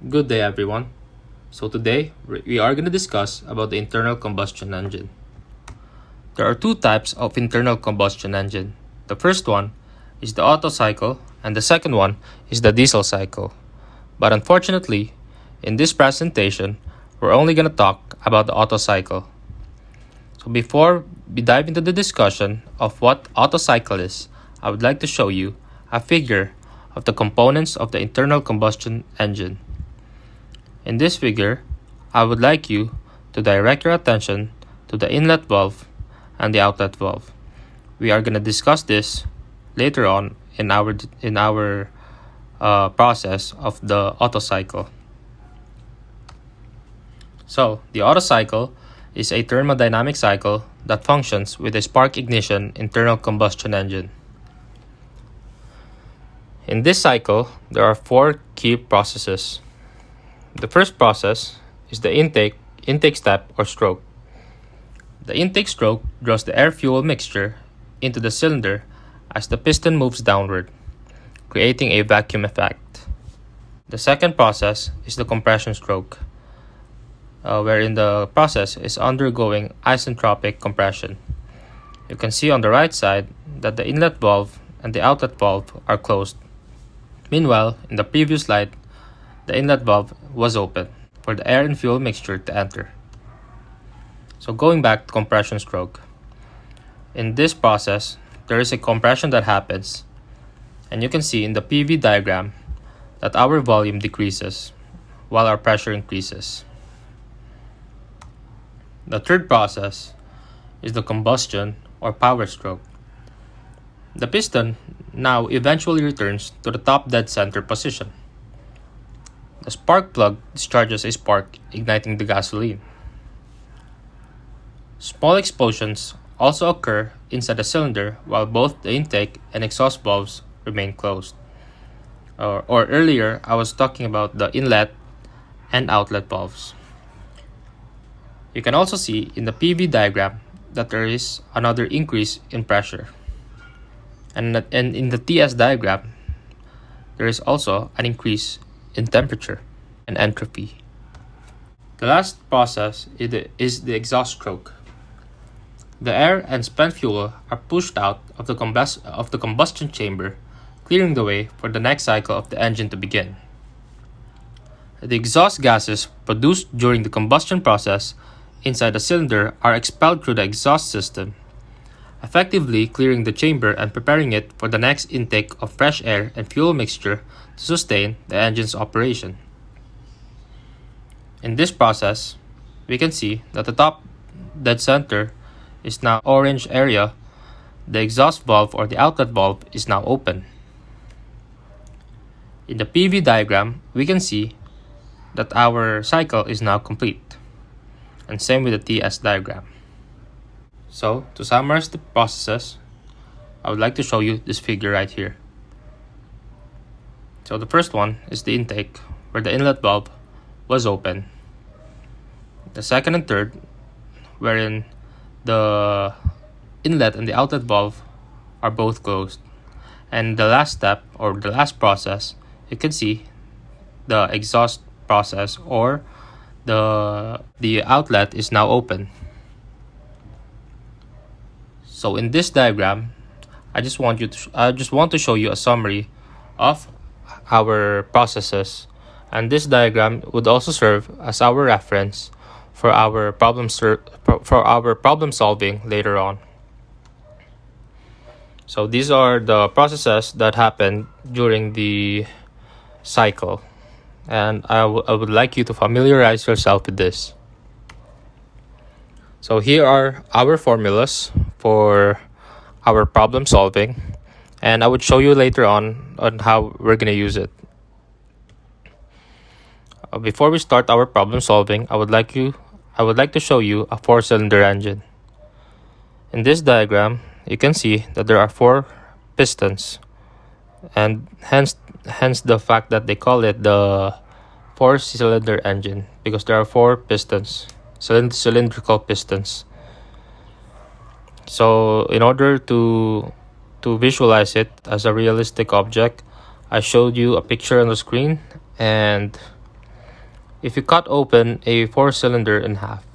Good day everyone. So today we are going to discuss about the internal combustion engine. There are two types of internal combustion engine. The first one is the Otto cycle and the second one is the diesel cycle. But unfortunately, in this presentation, we're only going to talk about the Otto cycle. So before we dive into the discussion of what Otto cycle is, I would like to show you a figure of the components of the internal combustion engine. In this figure, I would like you to direct your attention to the inlet valve and the outlet valve. We are going to discuss this later on in our process of the Otto cycle. So, the Otto cycle is a thermodynamic cycle that functions with a spark ignition internal combustion engine. In this cycle, there are four key processes. The first process is the intake step or stroke. The intake stroke draws the air-fuel mixture into the cylinder as the piston moves downward, creating a vacuum effect. The second process is the compression stroke, wherein the process is undergoing isentropic compression. You can see on the right side that the inlet valve and the outlet valve are closed. Meanwhile, in the previous slide, the inlet valve was open for the air and fuel mixture to enter. So going back to compression stroke. In this process, there is a compression that happens, and you can see in the PV diagram that our volume decreases while our pressure increases. The third process is the combustion or power stroke. The piston now eventually returns to the top dead center position. The spark plug discharges a spark, igniting the gasoline. Small explosions also occur inside the cylinder while both the intake and exhaust valves remain closed. Or earlier, I was talking about the inlet and outlet valves. You can also see in the PV diagram that there is another increase in pressure. And in the TS diagram, there is also an increase in temperature and entropy. The last process is the exhaust stroke. The air and spent fuel are pushed out of the combustion chamber, clearing the way for the next cycle of the engine to begin. The exhaust gases produced during the combustion process inside the cylinder are expelled through the exhaust system, effectively clearing the chamber and preparing it for the next intake of fresh air and fuel mixture to sustain the engine's operation. In this process, we can see that the top dead center is now orange area. The exhaust valve or the outlet valve is now open. In the PV diagram, we can see that our cycle is now complete, and same with the TS diagram. So, to summarize the processes, I would like to show you this figure right here. So the first one is the intake, where the inlet valve was open. The second and third, wherein the inlet and the outlet valve are both closed. And the last step, or the last process, you can see the exhaust process, or the outlet is now open. So in this diagram, I just want to show you a summary of our processes, and this diagram would also serve as our reference for our problem solving later on. So these are the processes that happen during the cycle, and I would like you to familiarize yourself with this. So here are our formulas for our problem solving, and I would show you later on how we're going to use it. Before we start our problem solving, I would like to show you a 4-cylinder engine. In this diagram, you can see that there are 4 pistons, and hence the fact that they call it the 4-cylinder engine, because there are 4 pistons, cylindrical pistons. So in order to visualize it as a realistic object, I showed you a picture on the screen, and If you cut open a 4-cylinder in half,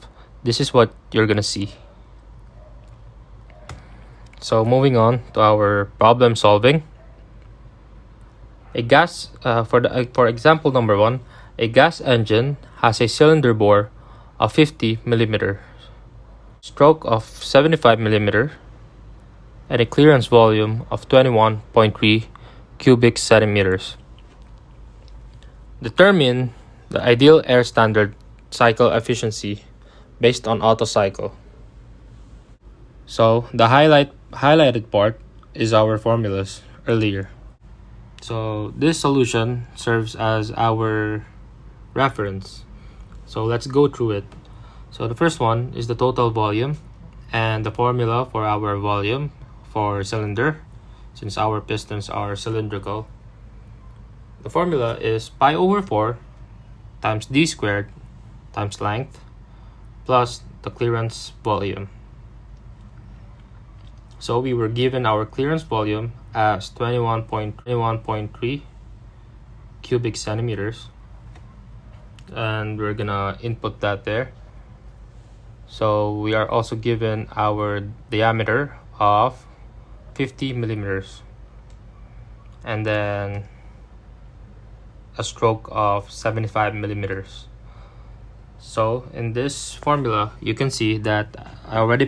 this is what you're gonna see. So moving on to our problem solving. A gas, for example number 1, a gas engine has a cylinder bore of 50 mm, stroke of 75 mm, and a clearance volume of 21.3 cubic centimeters. Determine the ideal air standard cycle efficiency based on Otto cycle. So the highlighted part is our formulas earlier. So this solution serves as our reference. So let's go through it. So the first one is the total volume and the formula for our volume for cylinder, since our pistons are cylindrical. The formula is pi over 4 times d squared times length plus the clearance volume. So we were given our clearance volume as 21.3 cubic centimeters, and we're gonna input that there. So we are also given our diameter of 50 millimeters and then a stroke of 75 millimeters. So in this formula, you can see that I already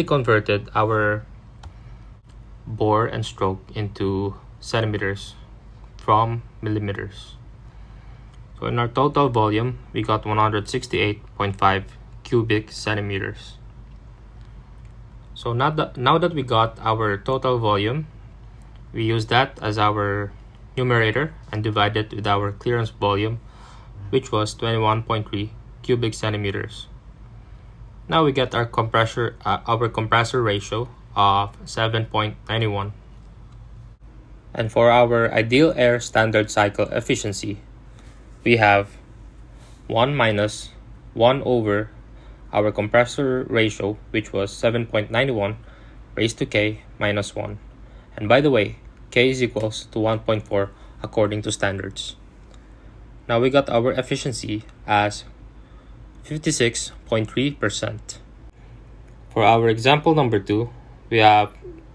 converted our bore and stroke into centimeters from millimeters. So in our total volume, we got 168.5 cubic centimeters. So now that we got our total volume, we use that as our numerator and divide it with our clearance volume, which was 21.3 cubic centimeters. Now we get our compressor ratio of 7.91. And for our ideal air standard cycle efficiency, we have 1 minus 1 over our compressor ratio, which was 7.91 raised to k minus 1. And by the way, k is equals to 1.4 according to standards. Now we got our efficiency as 56.3%. For our example number 2, we have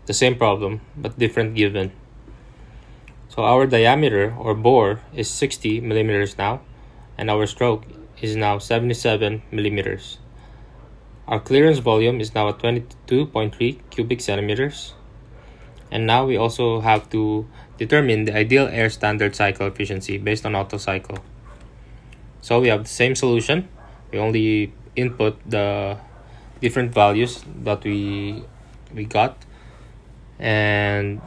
the same problem but different given. So our diameter or bore is 60 millimeters now, and our stroke is now 77 millimeters. Our clearance volume is now at 22.3 cubic centimeters. And now we also have to determine the ideal air standard cycle efficiency based on Otto cycle. So we have the same solution. We only input the different values that we got. And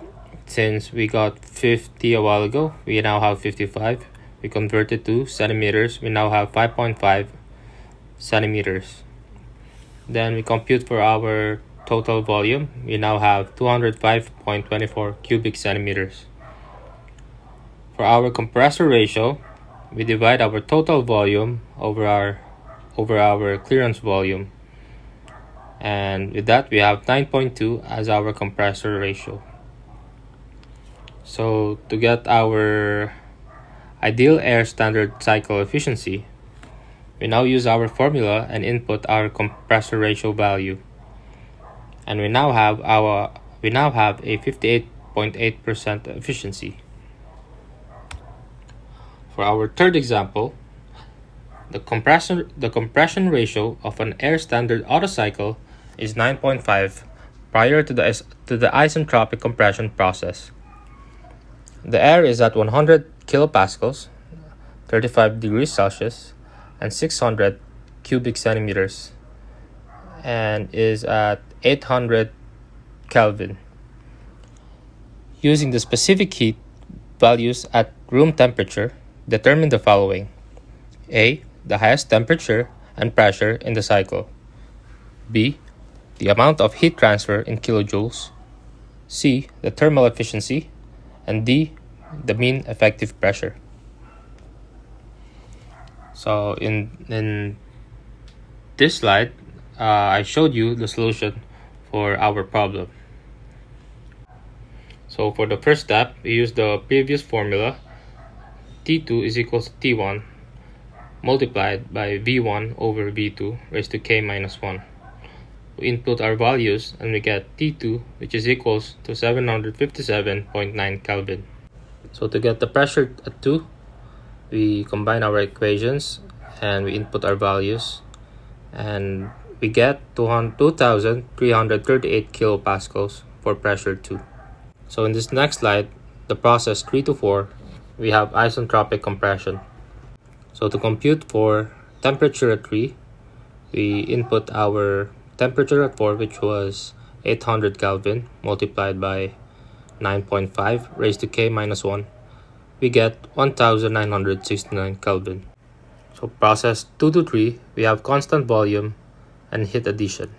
since we got 50 a while ago, we now have 55. We converted to centimeters. We now have 5.5 centimeters. Then we compute for our total volume. We now have 205.24 cubic centimeters. For our compressor ratio, we divide our total volume over our clearance volume. And with that, we have 9.2 as our compressor ratio. So to get our ideal air standard cycle efficiency, we now use our formula and input our compressor ratio value. And we now have a 58.8% efficiency. For our third example, the compression ratio of an air standard Otto cycle is 9.5 prior to the isentropic compression process. The air is at 100 kilopascals, 35 degrees Celsius, and 600 cubic centimeters, and is at 800 Kelvin. Using the specific heat values at room temperature, determine the following: A, the highest temperature and pressure in the cycle; B, the amount of heat transfer in kilojoules; C, the thermal efficiency; and D, the mean effective pressure. So in this slide, I showed you the solution for our problem. So for the first step, we use the previous formula, T2 is equals to T1 multiplied by V1 over V2 raised to K minus 1. We input our values and we get T2, which is equals to 757.9 Kelvin. So to get the pressure at 2, we combine our equations and we input our values and we get 2,338 kilopascals for pressure 2. So in this next slide, the process 3 to 4, we have isentropic compression. So to compute for temperature at 3, we input our temperature at 4, which was 800 Kelvin multiplied by 9.5 raised to K minus 1. We get 1969 Kelvin. So process 2 to 3, we have constant volume and heat addition.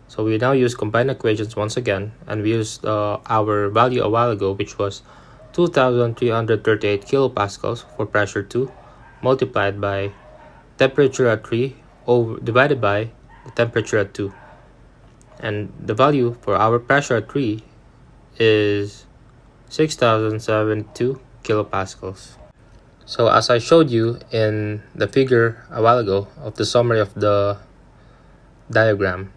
So we now use combined equations once again, and we used our value a while ago, which was 2,338 kilopascals for pressure 2 multiplied by temperature at 3 divided by the temperature at 2. And the value for our pressure at 3 is 6,072 kilopascals. So as I showed you in the figure a while ago of the summary of the diagram,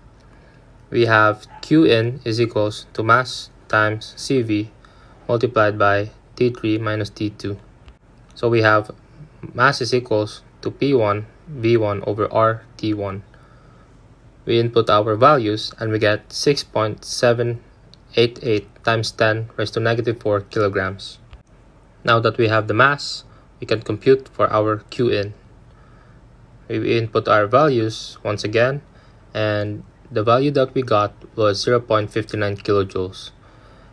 we have Qin is equals to mass times CV multiplied by T3 minus T2. So we have mass is equals to P1 V1 over R T1. We input our values and we get 6.788 times 10 raised to negative 4 kilograms. Now that we have the mass, we can compute for our Qin. We input our values once again, and the value that we got was 0.59 kilojoules.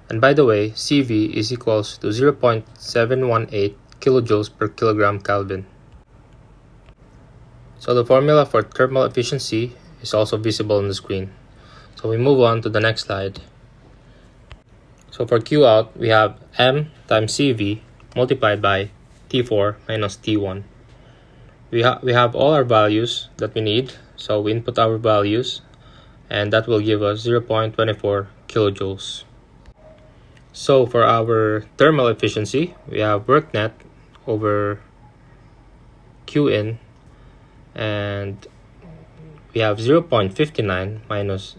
And by the way, CV is equals to 0.718 kilojoules per kilogram Kelvin. So the formula for thermal efficiency is also visible on the screen. So we move on to the next slide. So for Q out, we have M times CV multiplied by T4 minus T1. We have all our values that we need, so we input our values, and that will give us 0.24 kilojoules. So for our thermal efficiency, we have work net over Qin, and we have 0.59 minus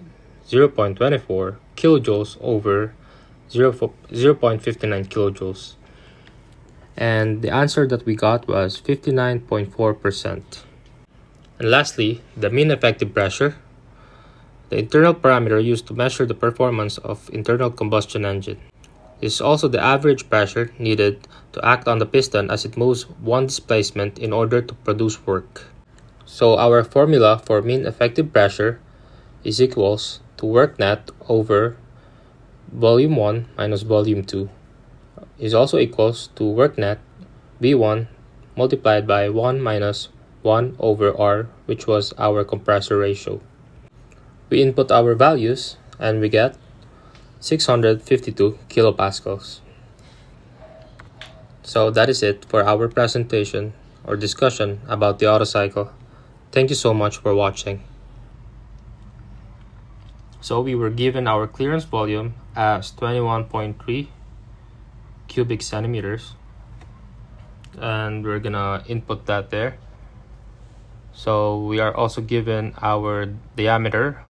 0.24 kilojoules over 0.59 kilojoules. And the answer that we got was 59.4%. And lastly, the mean effective pressure, the internal parameter used to measure the performance of internal combustion engine. This is also the average pressure needed to act on the piston as it moves one displacement in order to produce work. So our formula for mean effective pressure is equals to work net over volume 1 minus volume 2 is also equals to work net V1 multiplied by 1 minus 1 over R, which was our compressor ratio. We input our values and we get 652 kilopascals. So that is it for our presentation or discussion about the Otto cycle. Thank you so much for watching. So we were given our clearance volume as 21.3 cubic centimeters, and we're gonna input that there. So we are also given our diameter